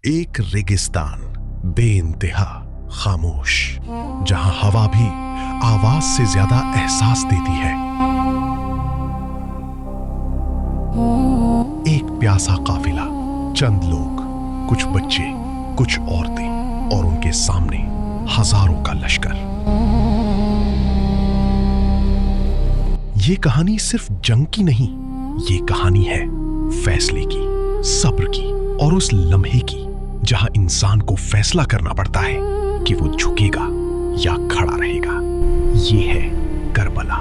एक रेगिस्तान बे इंतहा खामोश, जहां हवा भी आवाज से ज्यादा एहसास देती है। एक प्यासा काफिला, चंद लोग, कुछ बच्चे, कुछ औरतें और उनके सामने हजारों का लश्कर। ये कहानी सिर्फ जंग की नहीं, ये कहानी है फैसले की, सब्र की और उस लम्हे की जहां इंसान को फैसला करना पड़ता है कि वो झुकेगा या खड़ा रहेगा। ये है करबला।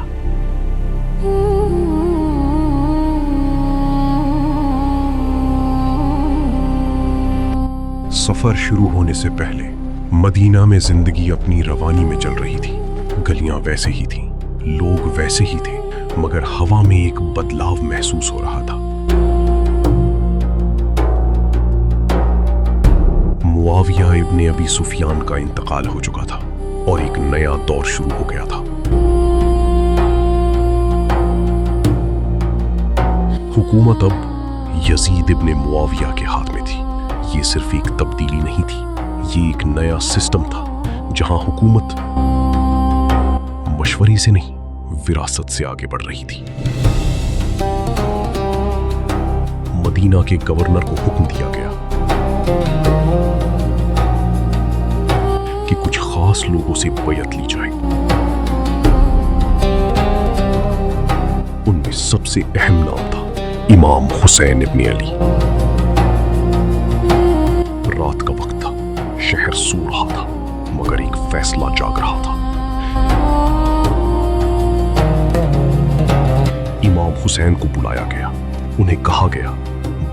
सफर शुरू होने से पहले मदीना में जिंदगी अपनी रवानी में चल रही थी। गलियां वैसे ही थीं, लोग वैसे ही थे, मगर हवा में एक बदलाव महसूस हो रहा था। मुआविया इब्ने अबी सुफियान का इंतकाल हो चुका था और एक नया दौर शुरू हो गया था। हुकूमत अब यजीद इब्ने मुआविया के हाथ में थी। ये सिर्फ एक तब्दीली नहीं थी, ये एक नया सिस्टम था जहां हुकूमत मशवरे से नहीं, विरासत से आगे बढ़ रही थी। मदीना के गवर्नर को हुक्म दिया गया कि कुछ खास लोगों से बैयत ली जाए। उनमें सबसे अहम नाम था इमाम हुसैन इब्ने अली। रात का वक्त था, शहर सो रहा था, मगर एक फैसला जाग रहा था। इमाम हुसैन को बुलाया गया, उन्हें कहा गया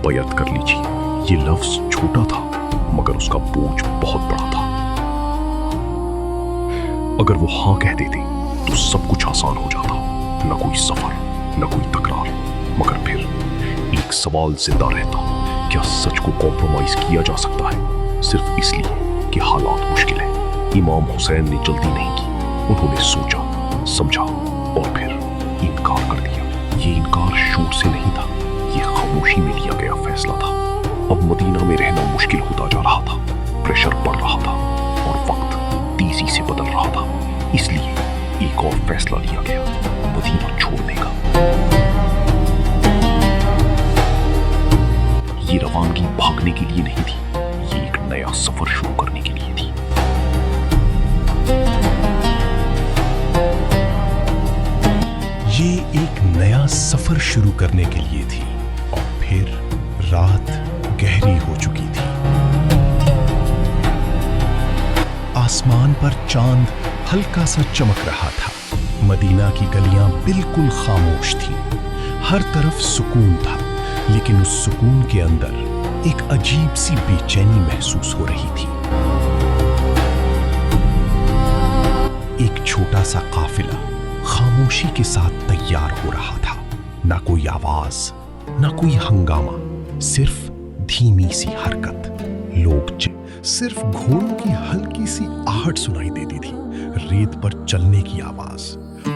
बैयत कर लीजिए। ये लफ्ज छोटा था, मगर उसका बोझ बहुत बड़ा था। अगर वो हाँ कह देते तो सब कुछ आसान हो जाता, न कोई सफर, न कोई तकरार। मगर फिर एक सवाल जिंदा रहता, क्या सच को कॉम्प्रोमाइज किया जा सकता है सिर्फ इसलिए कि हालात मुश्किल है? इमाम हुसैन ने जल्दी नहीं की, उन्होंने सोचा, समझा और फिर इनकार कर दिया। ये इनकार शोर से नहीं था, ये खामोशी में लिया गया फैसला था। अब मदीना में रहना मुश्किल होता जा रहा था, प्रेशर बढ़ रहा था और वक्त तेजी से बदल रहा था। इसलिए एक और फैसला लिया गया, मदीना छोड़ने का। ये रवानगी भागने के लिए नहीं थी, ये एक नया सफर शुरू करने के लिए थी। ये एक नया सफर शुरू करने के लिए थी और फिर रात गहरी हो चुकी थी। आसमान पर चांद हल्का सा चमक रहा था। मदीना की गलियां बिल्कुल खामोश थीं। हर तरफ सुकून था, लेकिन उस सुकून के अंदर एक अजीब सी बेचैनी महसूस हो रही थी। एक छोटा सा काफिला खामोशी के साथ तैयार हो रहा था। ना कोई आवाज, ना कोई हंगामा, सिर्फ धीमी सी हरकत। लोग सिर्फ घोड़ों की हल्की सी आहट सुनाई देती थी, रेत पर चलने की आवाज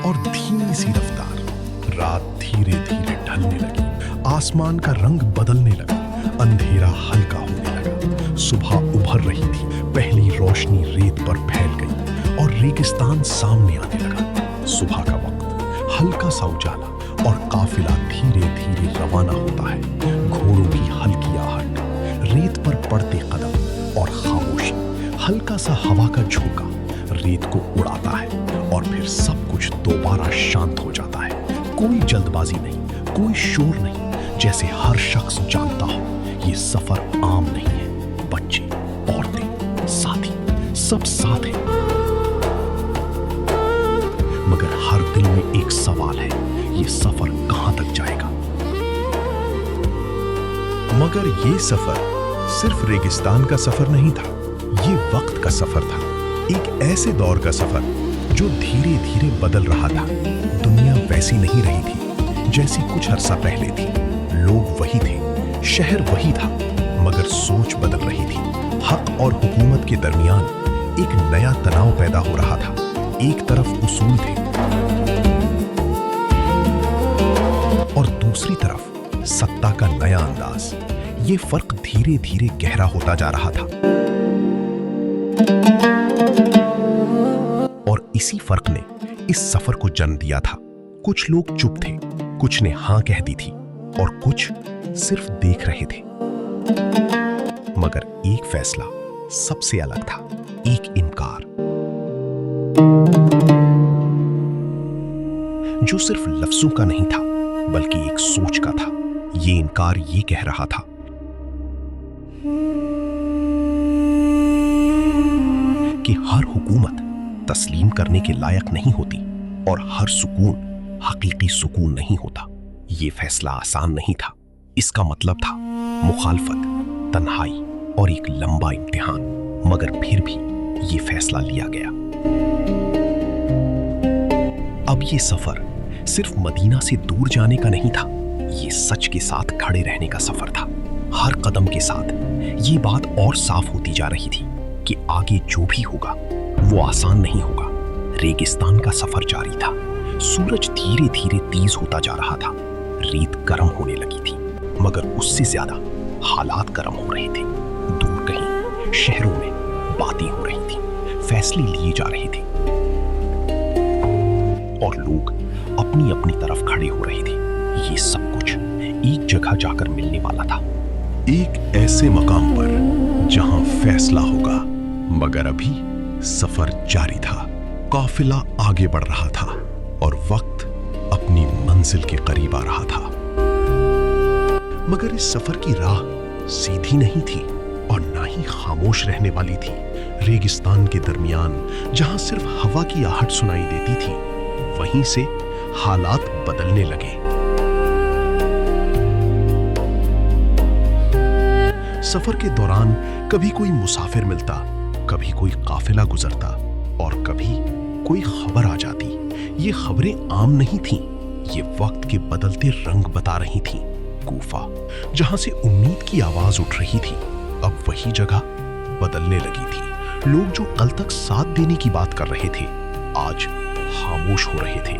और धीमी सी रफ्तार। रात धीरे धीरे ढलने लगी, आसमान का रंग बदलने लगा, अंधेरा हल्का होने लगा। सुबह उभर रही थी, पहली रोशनी रेत पर फैल गई और रेगिस्तान सामने आने लगा। सुबह का वक्त, हल्का सा उजाला और काफिला धीरे धीरे रवाना होता है। घोड़ों की हल्की आहट, रेत पर पड़ते कदम और खामोशी। हल्का सा हवा का झोंका रेत को उड़ाता है और फिर सब कुछ दोबारा शांत हो जाता है। कोई जल्दबाजी नहीं, कोई शोर नहीं, जैसे हर शख्स जानता हो ये सफर आम नहीं है। बच्चे, औरतें, साथी, सब साथ हैं। मगर हर दिल में एक सवाल है, ये सफर कहां तक जाएगा? मगर ये सफर सिर्फ रेगिस्तान का सफर नहीं था, ये वक्त का सफर था। एक ऐसे दौर का सफर जो धीरे धीरे बदल रहा था। दुनिया वैसी नहीं रही थी जैसी कुछ अरसा पहले थी। लोग वही थे, शहर वही था, मगर सोच बदल रही थी। हक और हुकूमत के दरमियान एक नया तनाव पैदा हो रहा था। एक तरफ उसूल थे और दूसरी तरफ सत्ता का नया अंदाज। ये फर्क धीरे धीरे गहरा होता जा रहा था। और इसी फर्क ने इस सफर को जन्म दिया था। कुछ लोग चुप थे, कुछ ने हां कह दी थी और कुछ सिर्फ देख रहे थे। मगर एक फैसला सबसे अलग था, एक इनकार जो सिर्फ लफ्जों का नहीं था बल्कि एक सोच का था। ये इनकार ये कह रहा था कि हर हुकूमत तस्लीम करने के लायक नहीं होती और हर सुकून हकीकी सुकून नहीं होता। ये फैसला आसान नहीं था। इसका मतलब था मुखालफत, तन्हाई और एक लंबा इम्तिहान, मगर फिर भी ये फैसला लिया गया। अब ये सफर सिर्फ मदीना से दूर जाने का नहीं था, ये सच के साथ खड़े रहने का सफर था। हर कदम के साथ ये बात और साफ होती जा रही थी कि आगे जो भी होगा वो आसान नहीं होगा। रेगिस्तान का सफर जारी था। सूरज धीरे धीरे तेज होता जा रहा था। रेत गर्म होने लगी थी, मगर उससे ज्यादा हालात गर्म हो रहे थे। दूर कहीं शहरों में बातें हो रही थी, फैसले लिए जा रहे थे और लोग अपनी अपनी तरफ खड़े हो रहे थे। ये सब कुछ एक जगह जाकर मिलने वाला था, एक ऐसे मकाम पर जहां फैसला होगा। मगर अभी सफर जारी था, काफिला आगे बढ़ रहा था और वक्त अपनी मंजिल के करीब आ रहा था। मगर इस सफर की राह सीधी नहीं थी और ना ही खामोश रहने वाली थी। रेगिस्तान के दरमियान जहां सिर्फ हवा की आहट सुनाई देती थी, वहीं से हालात बदलने लगे। सफर के दौरान कभी कोई मुसाफिर मिलता, कभी कोई काफिला गुजरता और कभी कोई खबर आ जाती। ये खबरें आम नहीं थीं, ये वक्त के बदलते रंग बता रही थीं। कूफा, जहां से उम्मीद की आवाज उठ रही थी, अब वही जगह बदलने लगी थी। लोग जो कल तक साथ देने की बात कर रहे थे, आज खामोश हो रहे थे।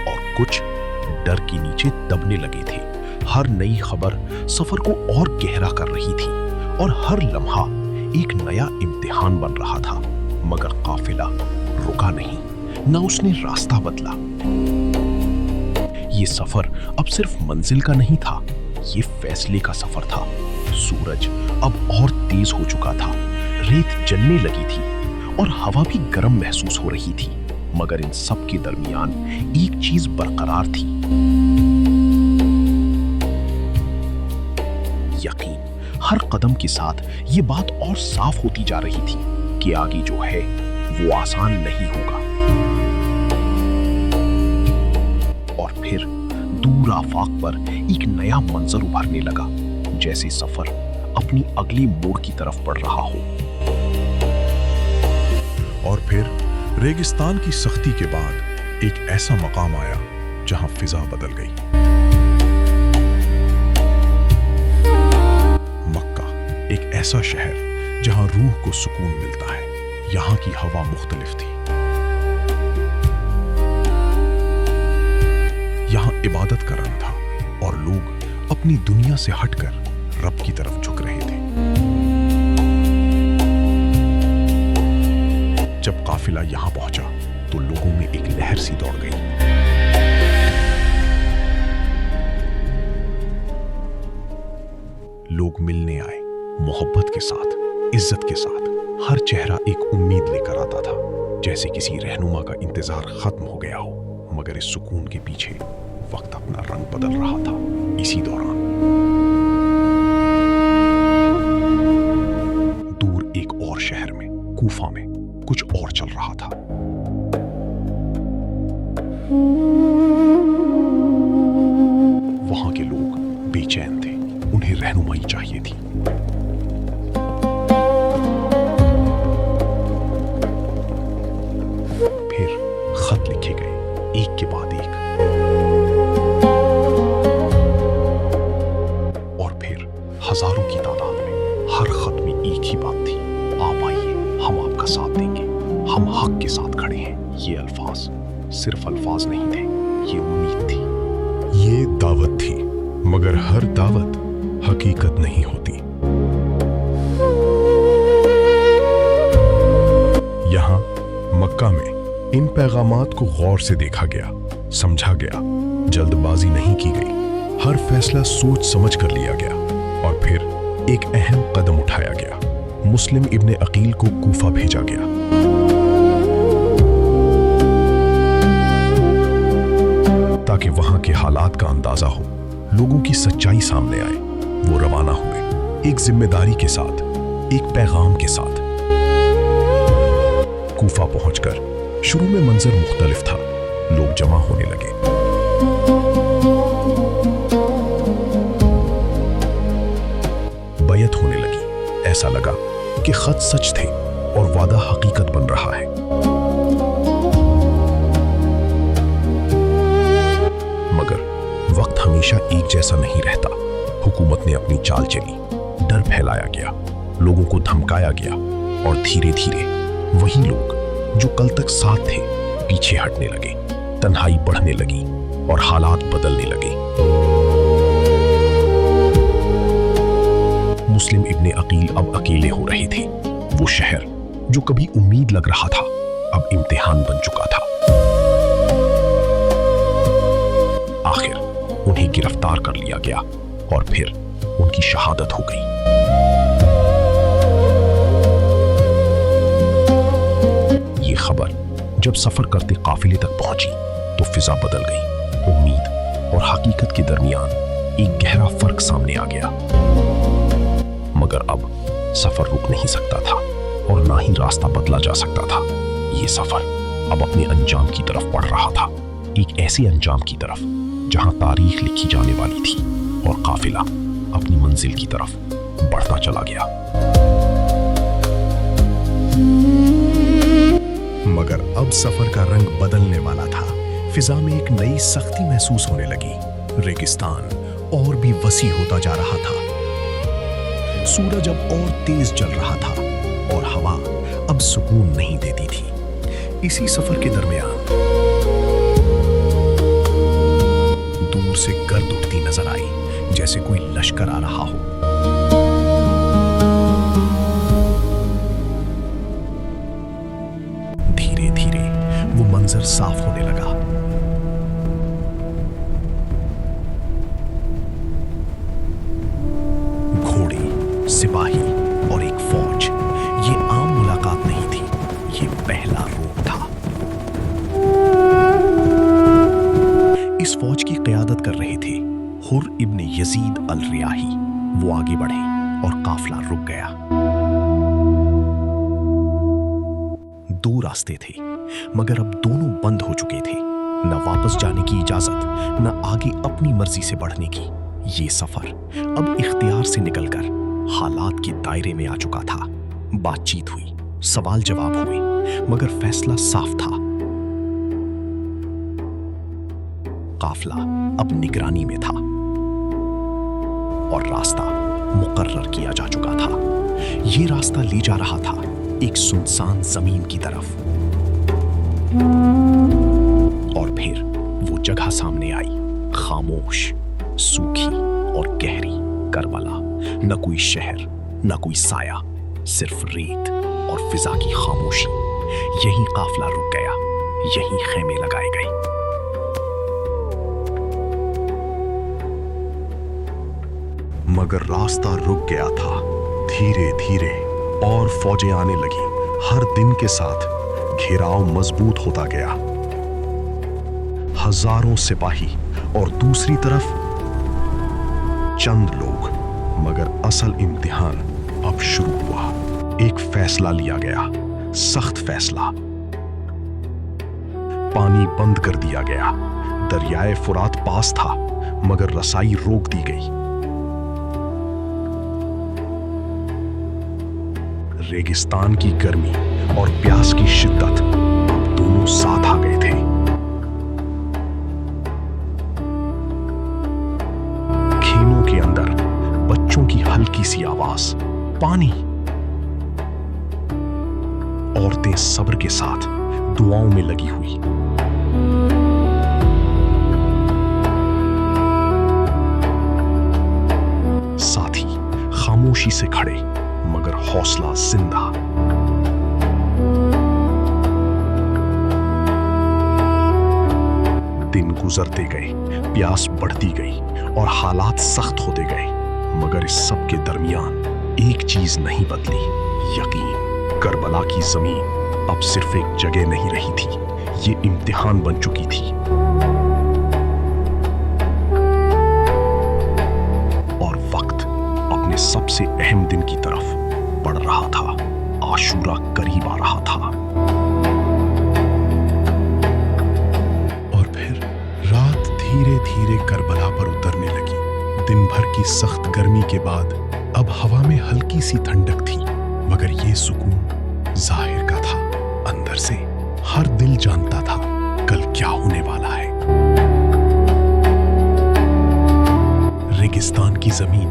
और कुछ डर के नीचे दबने लगे थे। हर नई खबर सफर को और गहरा कर रही थी और हर लम्हा एक नया इम्तिहान बन रहा था। मगर काफिला रुका नहीं, ना उसने रास्ता बदला। ये सफर अब सिर्फ मंजिल का नहीं था, ये फैसले का सफर था। सूरज अब और तेज हो चुका था, रेत जलने लगी थी और हवा भी गर्म महसूस हो रही थी। मगर इन सब के दरमियान एक चीज बरकरार थी, यकीन। हर कदम के साथ ये बात और साफ होती जा रही थी कि आगे जो है वो आसान नहीं होगा। और फिर दूर आफाक पर एक नया मंजर उभरने लगा, जैसे सफर अपनी अगली मोड़ की तरफ बढ़ रहा हो। और फिर रेगिस्तान की सख्ती के बाद एक ऐसा मकाम आया जहां फिजा बदल गई। मक्का, एक ऐसा शहर जहां रूह को सुकून मिलता है। यहां की हवा मुख्तलिफ थी। यहां इबादत का रंग था और लोग अपनी दुनिया से हटकर रब की तरफ झुक रहे थे। जब काफिला यहां पहुंचा तो लोगों में एक लहर सी दौड़ गई। लोग मिलने आए, मोहब्बत के साथ, इज्जत के साथ। हर चेहरा एक उम्मीद लेकर आता था, जैसे किसी रहनुमा का इंतजार खत्म हो गया हो। मगर इस सुकून के पीछे वक्त अपना रंग बदल रहा था। इसी दौरान दूर एक और शहर में, कूफा में, कुछ और चल रहा था। वहां के लोग बेचैन थे, उन्हें रहनुमाई चाहिए थी। फिर खत लिखे गए, एक के बाद एक। और फिर हजारों की तादाद में हर खत में एक ही बात थी, आप आइए, हम आपका साथ देंगे, हम हक के साथ खड़े हैं। ये अल्फाज सिर्फ अल्फाज नहीं थे, ये उम्मीद थी। मगर हर दावत हकीकत नहीं होती। यहां मक्का में इन पैगामात को गौर से देखा गया, समझा गया, जल्दबाजी नहीं की गई, हर फैसला सोच समझ कर लिया गया और फिर एक अहम कदम उठाया गया। मुस्लिम इब्ने अकील को कूफा भेजा गया। ताकि वहां के हालात का अंदाजा हो, लोगों की सच्चाई सामने आए। वो रवाना हुए एक जिम्मेदारी के साथ, एक पैगाम के साथ। कूफा पहुंचकर शुरू में मंजर मुख्तलिफ था। लोग जमा होने लगे। बैयत होने लगी। ऐसा लगा कि खत सच थे और वादा हकीकत बन रहा है। मगर वक्त हमेशा एक जैसा नहीं रहता। हुकूमत ने अपनी चाल चली, डर फैलाया गया, लोगों को धमकाया गया और धीरे धीरे वही लोग जो कल तक साथ थे पीछे हटने लगे। तन्हाई बढ़ने लगी और हालात बदलने लगे। मुस्लिम इब्ने अकील अब अकेले हो रहे थे। वो शहर जो कभी उम्मीद लग रहा था, अब इम्तिहान बन चुका था। आखिर उन्हें गिरफ्तार कर लिया गया और फिर उनकी शहादत हो गई। ये खबर जब सफर करते काफिले तक पहुंची तो फिजा बदल गई। उम्मीद और हकीकत के दरमियान एक गहरा फर्क सामने आ गया। मगर अब सफर रुक नहीं सकता था और ना ही रास्ता बदला जा सकता था। ये सफर अब अपने अंजाम की तरफ बढ़ रहा था, एक ऐसे अंजाम की तरफ जहां तारीख लिखी जाने वाली थी और काफिला अपनी मंजिल की तरफ बढ़ता चला गया। मगर अब सफर का रंग बदलने वाला था। फिजा में एक नई सख्ती महसूस होने लगी। रेगिस्तान और भी वसी होता जा रहा था। सूरज अब और तेज जल रहा था और हवा अब सुकून नहीं देती थी। इसी सफर के दरमियान दूर से गर्द उठती नजर आई, जैसे कोई लश्कर आ रहा हो। धीरे धीरे वो मंजर साफ होने लगा। घोड़े, सिपाही और एक फौज। ये आम मुलाकात नहीं थी, ये पहला रूप था। इस फौज की क़यादत कर रहे थे हुर इब्ने यजीद अल रियाही। वो आगे बढ़े और काफिला रुक गया। दो रास्ते थे, मगर अब दोनों बंद हो चुके थे। न वापस जाने की इजाजत, न आगे अपनी मर्जी से बढ़ने की। ये सफर अब इख्तियार से निकलकर हालात के दायरे में आ चुका था। बातचीत हुई, सवाल जवाब हुए, मगर फैसला साफ था। काफिला अब निगरानी में था और रास्ता मुकर्रर किया जा चुका था। ये रास्ता ले जा रहा था एक सुनसान जमीन की तरफ। और फिर वो जगह सामने आई, खामोश, सूखी और गहरी करबला। न कोई शहर, न कोई साया, सिर्फ रेत और फिजा की खामोशी। यहीं काफिला रुक गया, यहीं खेमे लगाए गए। मगर रास्ता रुक गया था। धीरे धीरे और फौजें आने लगी। हर दिन के साथ घेराव मजबूत होता गया। हजारों सिपाही और दूसरी तरफ चंद लोग। मगर असल इम्तिहान अब शुरू हुआ। एक फैसला लिया गया, सख्त फैसला। पानी बंद कर दिया गया। दरियाए फुरात पास था, मगर रसाई रोक दी गई। रेगिस्तान की गर्मी और प्यास की शिद्दत अब दोनों साथ आ गए थे। खेमों के अंदर बच्चों की हल्की सी आवाज, पानी। औरतें सब्र के साथ दुआओं में लगी हुई। खामोशी से खड़े मगर हौसला जिंदा। दिन गुजरते गए, प्यास बढ़ती गई और हालात सख्त होते गए, मगर इस सब के दरमियान एक चीज नहीं बदली, यकीन। करबला की जमीन अब सिर्फ एक जगह नहीं रही थी, ये इम्तिहान बन चुकी थी। और वक्त अपने सबसे अहम दिन की तरफ बढ़ रहा था। आशूरा करीब आ रहा था। और फिर रात धीरे धीरे करबला पर उतरने लगी। दिन भर की सख्त गर्मी के बाद अब हवा में हल्की सी ठंडक थी, मगर ये सुकून जाहिर का था। अंदर से हर दिल जानता था कल क्या होने वाला है। रेगिस्तान की जमीन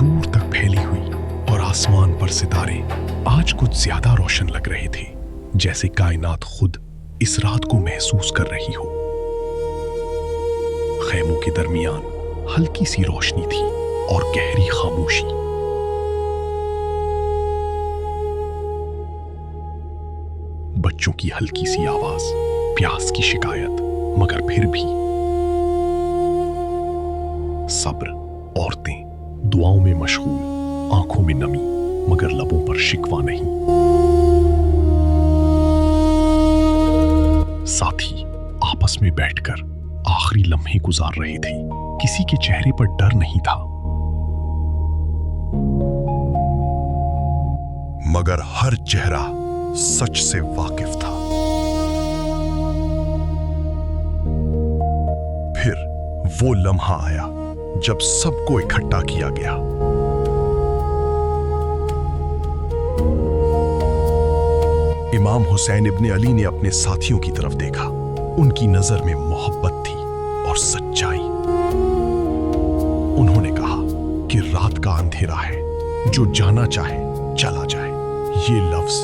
दूर तक फैली हुई और आसमान पर सितारे आज कुछ ज्यादा रोशन लग रहे थे, जैसे कायनात खुद इस रात को महसूस कर रही हो। खैमों के दरमियान हल्की सी रोशनी थी और गहरी खामोशी। बच्चों की हल्की सी आवाज, प्यास की शिकायत, मगर फिर भी सब्र। औरतें दुआओं में मशगूल, आंखों में नमी, मगर लबों पर शिकवा नहीं। साथी आपस में बैठकर आखिरी लम्हे गुजार रहे थे। किसी के चेहरे पर डर नहीं था, मगर हर चेहरा सच से वाकिफ था। फिर वो लम्हा आया जब सबको इकट्ठा किया गया। इमाम हुसैन इब्ने अली ने अपने साथियों की तरफ देखा। उनकी नजर में मोहब्बत थी और सच्चाई। उन्होंने कहा कि रात का अंधेरा है, जो जाना चाहे चला जाए। ये लफ्ज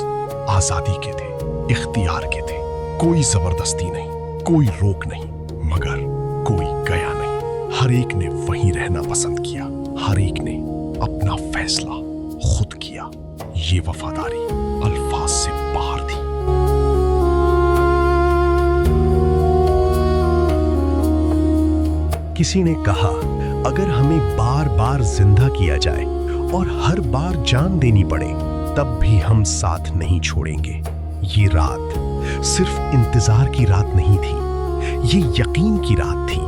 आजादी के थे, इख्तियार के थे। कोई जबरदस्ती नहीं, कोई रोक नहीं, मगर कोई गया नहीं। हर एक ने वहीं रहना पसंद किया, हर एक ने अपना फैसला खुद किया। ये वफादारी अल्फाज से बाहर थी। किसी ने कहा, अगर हमें बार बार जिंदा किया जाए और हर बार जान देनी पड़े, तब भी हम साथ नहीं छोड़ेंगे। ये रात सिर्फ इंतजार की रात नहीं थी, ये यकीन की रात थी।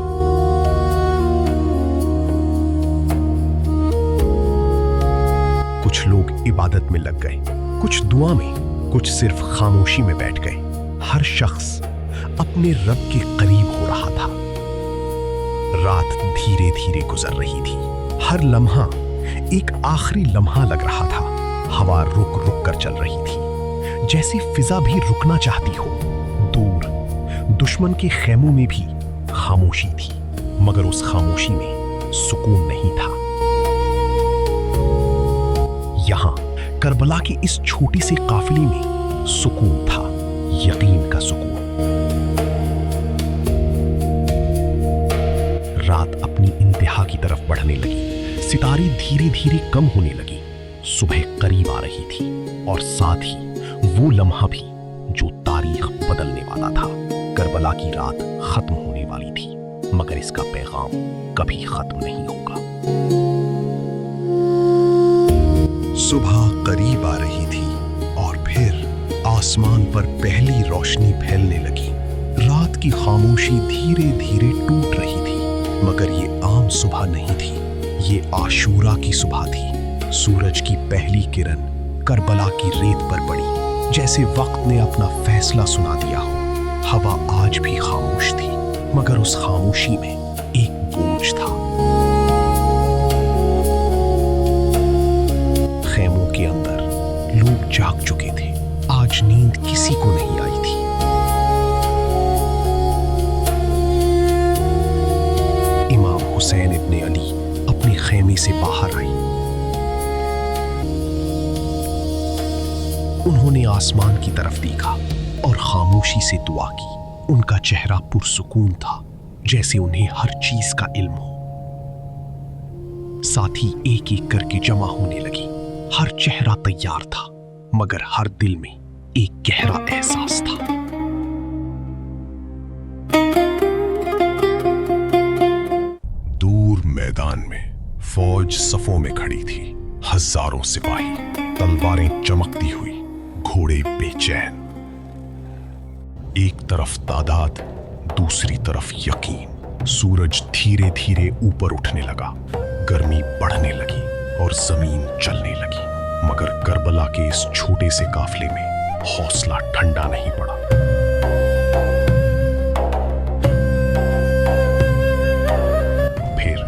कुछ लोग इबादत में लग गए, कुछ दुआ में, कुछ सिर्फ खामोशी में बैठ गए। हर शख्स अपने रब के करीब हो रहा था। रात धीरे धीरे गुजर रही थी। हर लम्हा एक आखिरी लम्हा लग रहा था। हवा रुक रुक कर चल रही थी, जैसे फिजा भी रुकना चाहती हो। दूर दुश्मन के खेमों में भी खामोशी थी, मगर उस खामोशी में सुकून नहीं था। यहां करबला के इस छोटे से काफिले में सुकून था, यकीन का सुकून। रात अपनी इंतहा की तरफ बढ़ने लगी। सितारे धीरे धीरे कम होने लगी। सुबह करीब आ रही थी और साथ ही वो लम्हा भी जो तारीख बदलने वाला था। करबला की रात खत्म होने वाली थी, मगर इसका पैगाम कभी खत्म नहीं होगा। सुबह करीब आ रही थी और फिर आसमान पर पहली रोशनी फैलने लगी। रात की खामोशी धीरे धीरे टूट रही थी, मगर ये आम सुबह नहीं थी, ये आशूरा की सुबह थी। सूरज की पहली किरण करबला की रेत पर पड़ी, जैसे वक्त ने अपना फैसला सुना दिया हो। हवा आज भी खामोश थी, मगर उस खामोशी में एक बोझ था। खेमों के अंदर लोग जाग चुके थे। आज नींद किसी को नहीं आई थी। इमाम हुसैन इब्ने अली अपने खेमे से बाहर आई। उन्होंने आसमान की तरफ देखा और खामोशी से दुआ की। उनका चेहरा पुरसुकून था, जैसे उन्हें हर चीज का इल्म हो। साथी एक एक करके जमा होने लगी। हर चेहरा तैयार था, मगर हर दिल में एक गहरा एहसास था। दूर मैदान में फौज सफों में खड़ी थी, हजारों सिपाही, तलवारें चमकती हुई, घोड़े बेचैन। एक तरफ तादाद, दूसरी तरफ यकीन। सूरज धीरे धीरे ऊपर उठने लगा, गर्मी बढ़ने लगी और जमीन चलने लगी। मगर करबला के इस छोटे से काफिले में हौसला ठंडा नहीं पड़ा। फिर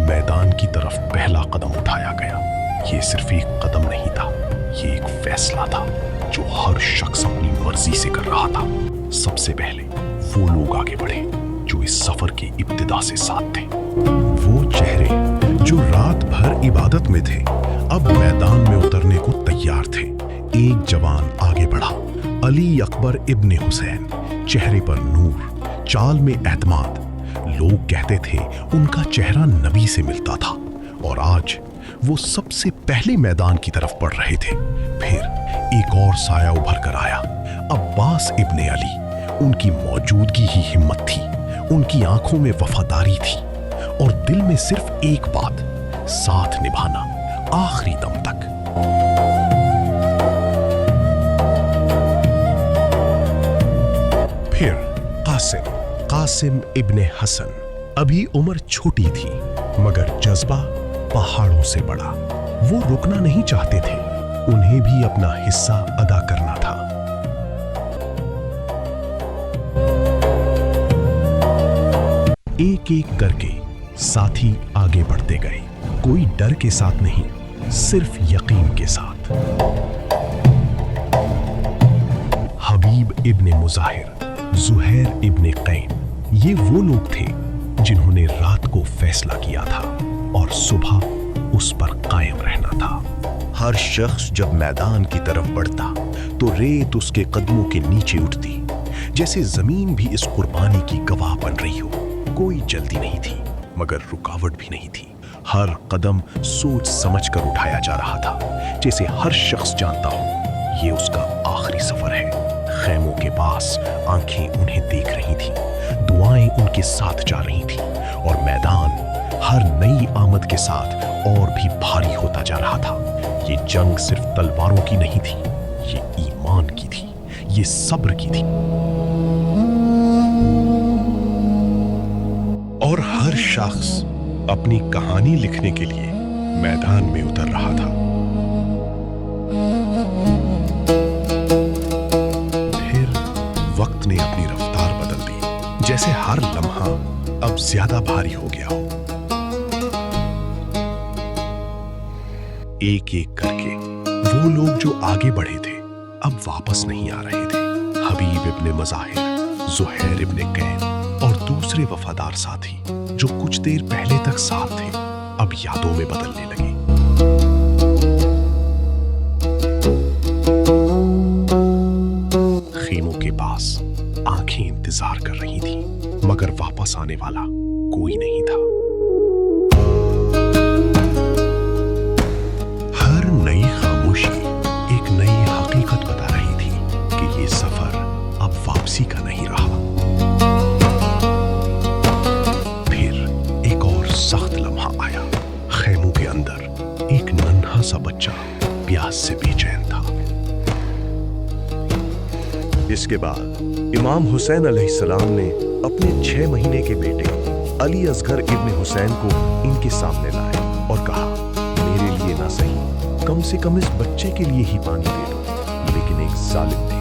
मैदान की तरफ पहला कदम उठाया गया। ये सिर्फ एक कदम नहीं था, ये एक फैसला था जो हर शख्स अपनी मर्जी से कर रहा था। सबसे पहले वो लोग आगे बढ़े जो इस सफर की इब्तिदा से साथ थे। वो चेहरे जो रात भर इबादत में थे, अब मैदान में उतरने को तैयार थे। एक जवान आगे बढ़ा, अली अकबर इब्ने हुसैन, चेहरे पर नूर, चाल में एतमाद। लोग कहते थे उनका चेहरा नबी से मिलता था। और आज वो सबसे पहले मैदान की तरफ बढ़ रहे थे। फिर एक और साया उभर कर आया, अब्बास इब्ने अली। उनकी मौजूदगी ही हिम्मत थी, उनकी आंखों में वफादारी थी और दिल में सिर्फ एक बात, साथ निभाना आखिरी दम तक। फिर कासिम इब्ने हसन। अभी उम्र छोटी थी, मगर जज्बा पहाड़ों से बड़ा। वो रुकना नहीं चाहते थे, उन्हें भी अपना हिस्सा अदा करना था। एक एक करके साथी आगे बढ़ते गए, कोई डर के साथ नहीं, सिर्फ यकीन के साथ। हबीब इब्ने मुजाहिर, जुहैर इब्ने कैन, ये वो लोग थे जिन्होंने रात को फैसला किया था और सुबह उस पर कायम रहना था। हर शख्स जब मैदान की तरफ बढ़ता तो रेत उसके कदमों के नीचे उठती, जैसे जमीन भी इस कुर्बानी की गवाह बन रही हो। कोई जल्दी नहीं थी, मगर रुकावट भी नहीं थी। हर कदम सोच समझ कर उठाया जा रहा था, जैसे हर शख्स जानता हो ये उसका आखिरी सफर है। खैमों के पास आंखें उन्हें देख रही थी, दुआएं उनके साथ जा रही थी और मैदान हर नई आमद के साथ और भी भारी होता जा रहा था। ये जंग सिर्फ तलवारों की नहीं थी, ये ईमान की थी, ये सब्र की थी। और हर शख्स अपनी कहानी लिखने के लिए मैदान में उतर रहा था। फिर वक्त ने अपनी रफ्तार बदल दी, जैसे हर लम्हा अब ज्यादा भारी हो गया हो। एक एक करके वो लोग जो आगे बढ़े थे अब वापस नहीं आ रहे थे। हबीब इब्ने मुजाहिर, जुहैर इब्ने कैन और दूसरे वफादार साथी जो कुछ देर पहले तक साथ थे, अब यादों में बदलने लगे। खेमों के पास आंखें इंतजार कर रही थी, मगर वापस आने वाला कोई नहीं था। हर नई खामोशी एक नई हकीकत बता रही थी कि ये सफर अब वापसी का नहीं रहा। फिर एक और सख्त लम्हा आया। खैमों के अंदर एक नन्हा सा बच्चा प्यास से बेचैन था। इसके बाद इमाम हुसैन अलैहिस्सलाम ने अपने 6 महीने के बेटे अली असगर इब्ने हुसैन को इनके सामने लाए और कहा, मेरे लिए ना सही, कम से कम इस बच्चे के लिए ही पानी दे दो। लेकिन एक जालिम ने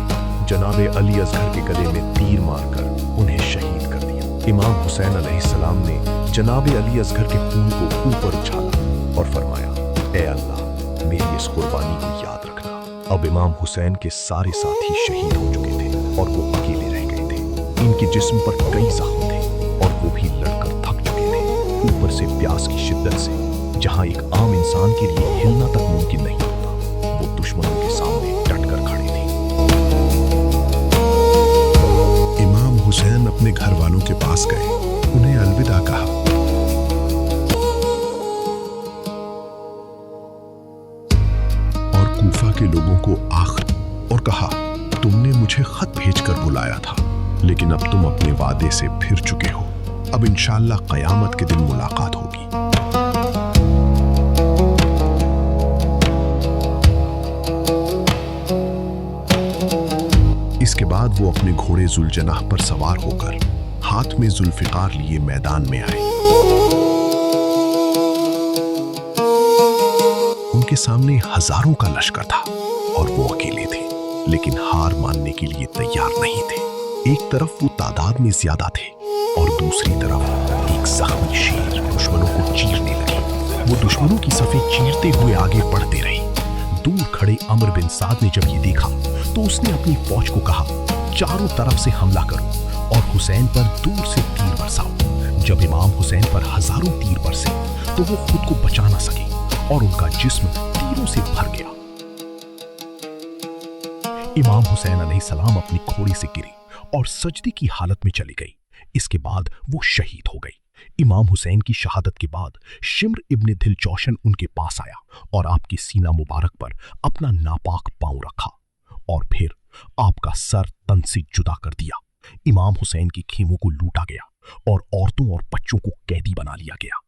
जनाबे अली असगर के गले में तीर मारकर उन्हें शहीद कर दिया। इमाम हुसैन अलैहिस्सलाम ने जनाबे अली असगर के खून को ऊपर उछाला और फरमाया, ए अल्लाह, मेरी इस कुर्बानी को याद रखना। अब इमाम हुसैन के सारे साथी शहीद हो चुके थे और वो अकेले रह गए थे। इनके जिस्म पर कई जख्म थे और वो भी लड़कर थक चुके थे। ऊपर से प्यास की शिद्दत से जहां एक आम इंसान के लिए हिलना तक मुमकिन नहीं होता, वो दुश्मनों के सामने डटकर खड़े थे। इमाम हुसैन अपने घर वालों के पास गए, उन्हें अलविदा कहा। के लोगों को आखिर और कहा, तुमने मुझे खत भेजकर बुलाया था, लेकिन अब तुम अपने वादे से फिर चुके हो। अब इंशाअल्लाह क़यामत के दिन मुलाकात होगी। इसके बाद वो अपने घोड़े जुलजनाह पर सवार होकर हाथ में जुल्फिकार लिए मैदान में आए। उनके सामने हजारों का लश्कर था और वो अकेले थे, लेकिन हार मानने के लिए तैयार नहीं थे। एक तरफ वो तादाद में ज्यादा थे और दूसरी तरफ एक जख्मी शेर दुश्मनों को चीरने लगी। वो दुश्मनों की सफेद चीरते हुए आगे बढ़ते रहे। दूर खड़े अमर बिन साद ने जब ये देखा तो उसने अपनी फौज को कहा, चारों तरफ से हमला करो और हुसैन पर दूर से तीर बरसाओ। जब इमाम हुसैन पर हजारों तीर बरसे तो वो खुद को बचा ना सके और उनका जिस्म तीरों से भर गया। इमाम हुसैन अलैहिस्सलाम अपनी घोड़ी से गिरे और सजदे की हालत में चली गई। इसके बाद वो शहीद हो गई। इमाम हुसैन की शहादत के बाद शिम्र इब्ने दिलजौशन उनके पास आया और आपकी सीना मुबारक पर अपना नापाक पांव रखा और फिर आपका सर तन से जुदा कर दिया। इमाम हुसैन के खेमों को लूटा गया और औरतों और बच्चों को कैदी बना लिया गया।